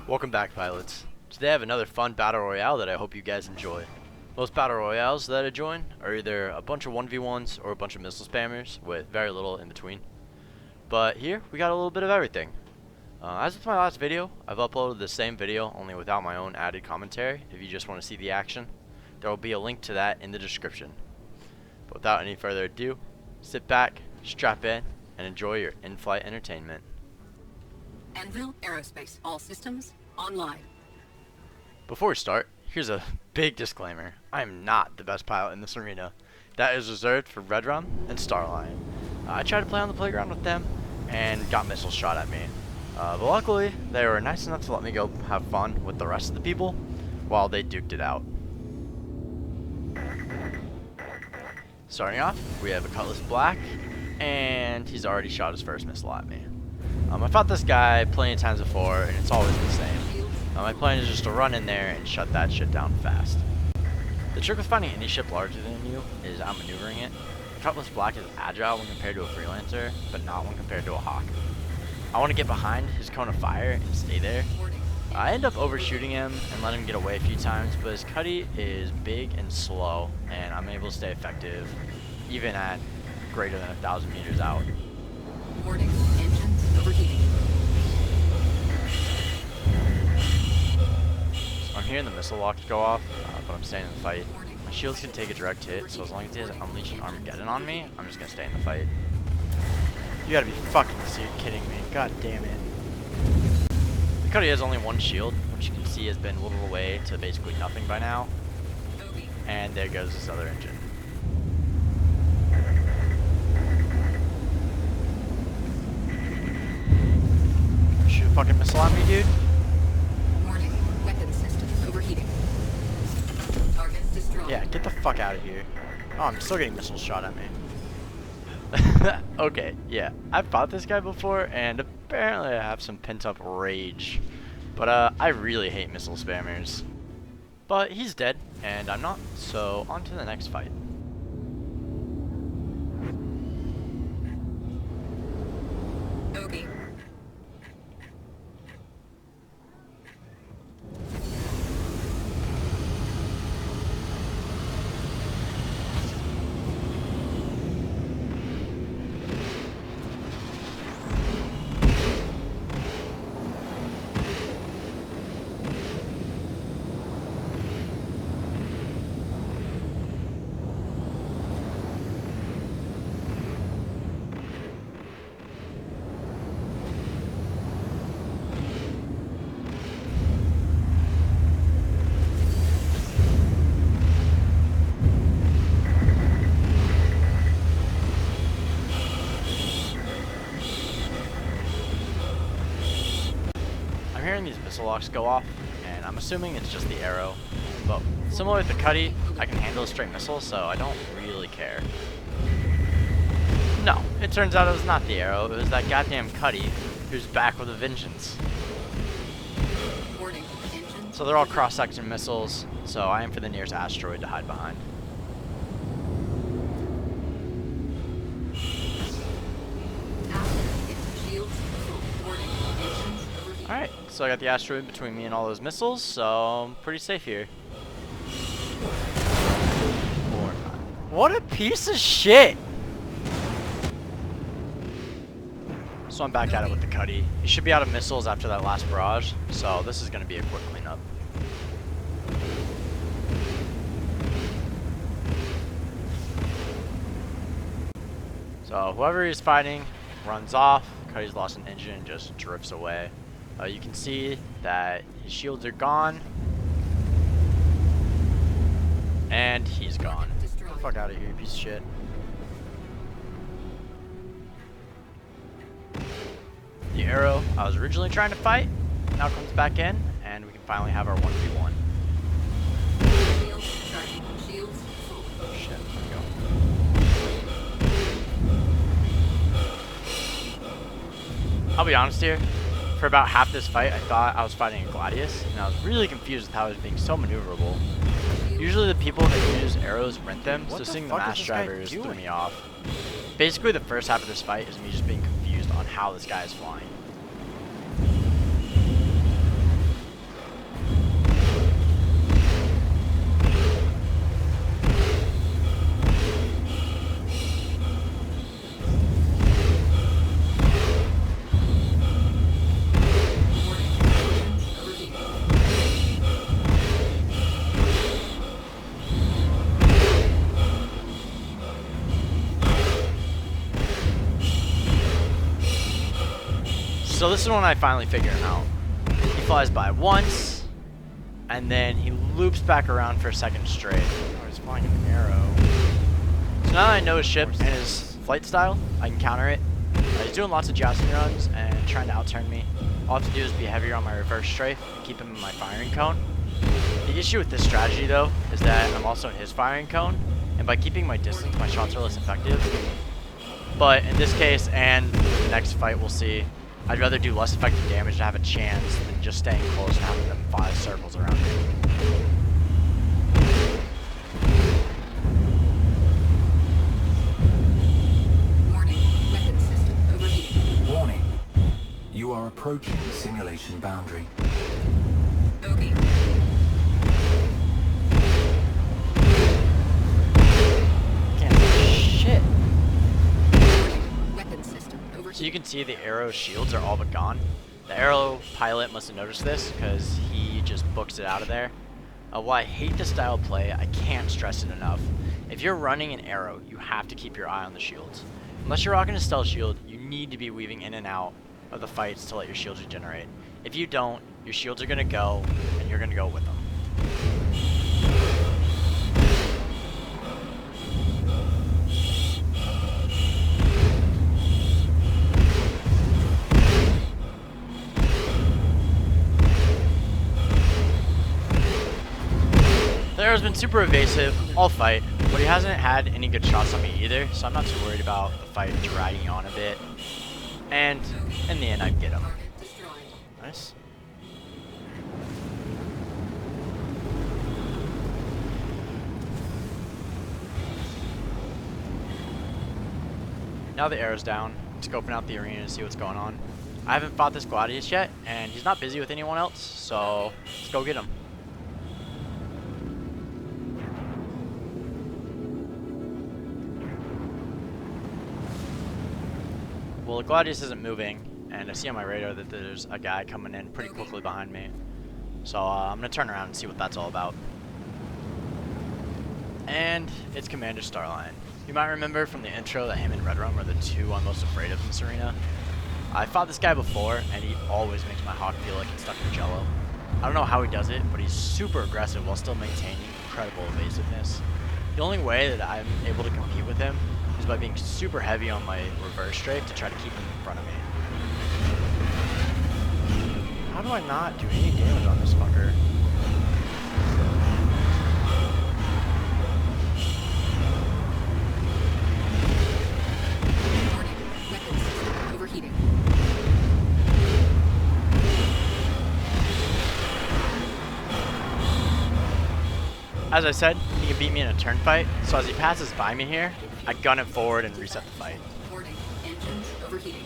Welcome back, pilots. Today I have another fun Battle Royale that I hope you guys enjoy. Most Battle Royales that I join are either a bunch of 1v1s or a bunch of missile spammers with very little in between. But here, we got a little bit of everything. As with my last video, I've uploaded the same video, only without my own added commentary. If you just want to see the action, there will be a link to that in the description. But without any further ado, sit back, strap in, and enjoy your in-flight entertainment. Anvil Aerospace, all systems online. Before we start, here's a big disclaimer. I am not the best pilot in this arena. That is reserved for Red Rum and Starline. I tried to play on the playground with them and got missiles shot at me. But luckily, they were nice enough to let me go have fun with the rest of the people while they duked it out. Starting off, we have a Cutlass Black, and he's already shot his first missile at me. I fought this guy plenty of times before, and it's always the same. My plan is just to run in there and shut that shit down fast. The trick with finding any ship larger than you is outmaneuvering it. Cutlass Black is agile when compared to a Freelancer, but not when compared to a Hawk. I want to get behind his cone of fire and stay there. I end up overshooting him and let him get away a few times, but his cutty is big and slow, and I'm able to stay effective even at greater than 1,000 meters out. Warning, engines overheating. So I'm hearing the missile locks go off, but I'm staying in the fight. My shields can take a direct hit, so as long as he doesn't unleash an Armageddon on me, I'm just gonna stay in the fight. You gotta be fucking kidding me. God damn it. The cutty has only one shield, which you can see has been whittled away to basically nothing by now. And there goes this other engine. Shoot a fucking missile at me, dude. Warning, weapon system overheating. Target destroyed. Yeah, get the fuck out of here. Oh, I'm still getting missiles shot at me. Okay, yeah. I've fought this guy before, and apparently I have some pent-up rage. But, I really hate missile spammers. But he's dead, and I'm not, so on to the next fight. Ogie. I'm hearing these missile locks go off, and I'm assuming it's just the arrow. But similar to the cutty, I can handle a straight missile, so I don't really care. No, it turns out it was not the arrow, it was that goddamn cutty who's back with a vengeance. Warning, engines. So they're all cross-section missiles, so I aim for the nearest asteroid to hide behind. Shields. Warning, engines overheating. Alright, so I got the asteroid between me and all those missiles, so I'm pretty safe here. What a piece of shit! So I'm back at it with the cutty. He should be out of missiles after that last barrage, so this is going to be a quick cleanup. So whoever he's fighting runs off, cutty's lost an engine and just drifts away. You can see that his shields are gone, and he's gone. Get the fuck out of here, you piece of shit. The arrow I was originally trying to fight now comes back in, and we can finally have our 1v1. Shields charging. Shields full. Oh shit, there we go. I'll be honest here, for about half this fight I thought I was fighting a Gladius, and I was really confused with how I was being so maneuverable. Usually the people that use arrows rent them, so seeing the mass drivers threw me off. Basically the first half of this fight is me just being confused on how this guy is flying. So this is when I finally figure him out. He flies by once, and then he loops back around for a second straight. Oh, he's flying an arrow. So now that I know his ship and his flight style, I can counter it. He's doing lots of jousting runs and trying to outturn me. All I have to do is be heavier on my reverse strafe and keep him in my firing cone. The issue with this strategy, though, is that I'm also in his firing cone, and by keeping my distance, my shots are less effective. But in this case, and the next fight we'll see, I'd rather do less effective damage to have a chance than just staying close and having them fly circles around me. Warning. Weapon system overheating. Warning. You are approaching simulation boundary. Bogey. Can't do shit. Warning. Weapon system overheating. So you can see the arrow shields are all but gone. The arrow pilot must have noticed this because he just books it out of there. While I hate this style of play, I can't stress it enough. If you're running an arrow, you have to keep your eye on the shields. Unless you're rocking a stealth shield, you need to be weaving in and out of the fights to let your shields regenerate. If you don't, your shields are going to go, and you're going to go with them. The arrow's been super evasive all fight, but he hasn't had any good shots on me either, so I'm not too worried about the fight dragging on a bit. And in the end, I get him. Target destroyed. Nice. Now the arrow's down, I'm scoping out the arena to see what's going on. I haven't fought this Gladius yet, and he's not busy with anyone else, so let's go get him. Well, the Gladius isn't moving, and I see on my radar that there's a guy coming in pretty quickly behind me. So I'm going to turn around and see what that's all about. And it's Commander Starline. You might remember from the intro that him and Red Rum are the two I'm most afraid of in this arena. I fought this guy before, and he always makes my hawk feel like it's stuck in jello. I don't know how he does it, but he's super aggressive while still maintaining incredible evasiveness. The only way that I'm able to compete with him is by being super heavy on my reverse strafe to try to keep him in front of me. How do I not do any damage on this fucker? Warning. Weapon system overheating. As I said, he can beat me in a turn fight, so as he passes by me here, I gun it forward and reset the fight. Warning. Engines overheating.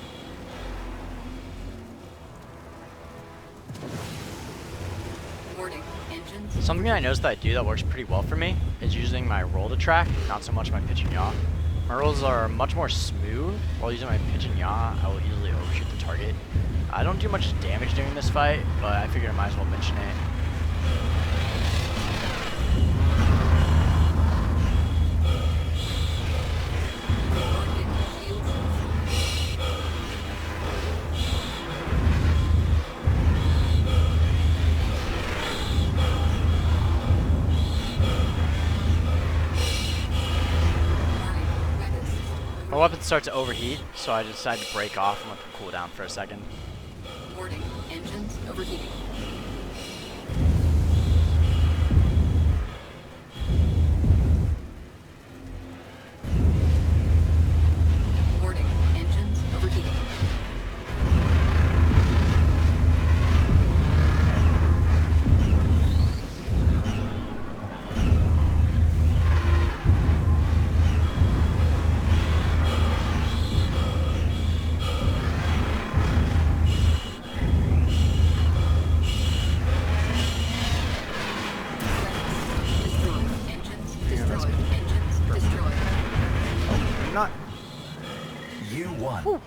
Warning. Engines. Something I noticed that I do that works pretty well for me is using my roll to track, not so much my pitch and yaw. My rolls are much more smooth, while using my pitch and yaw, I will easily overshoot the target. I don't do much damage during this fight, but I figured I might as well mention it. My weapon starts to overheat, so I decide to break off and let them cool down for a second. Warning. Engines overheating. Warning. Engines overheating. Destroyed. Engines destroyed. Engines destroyed. I'm not. You won. Whew.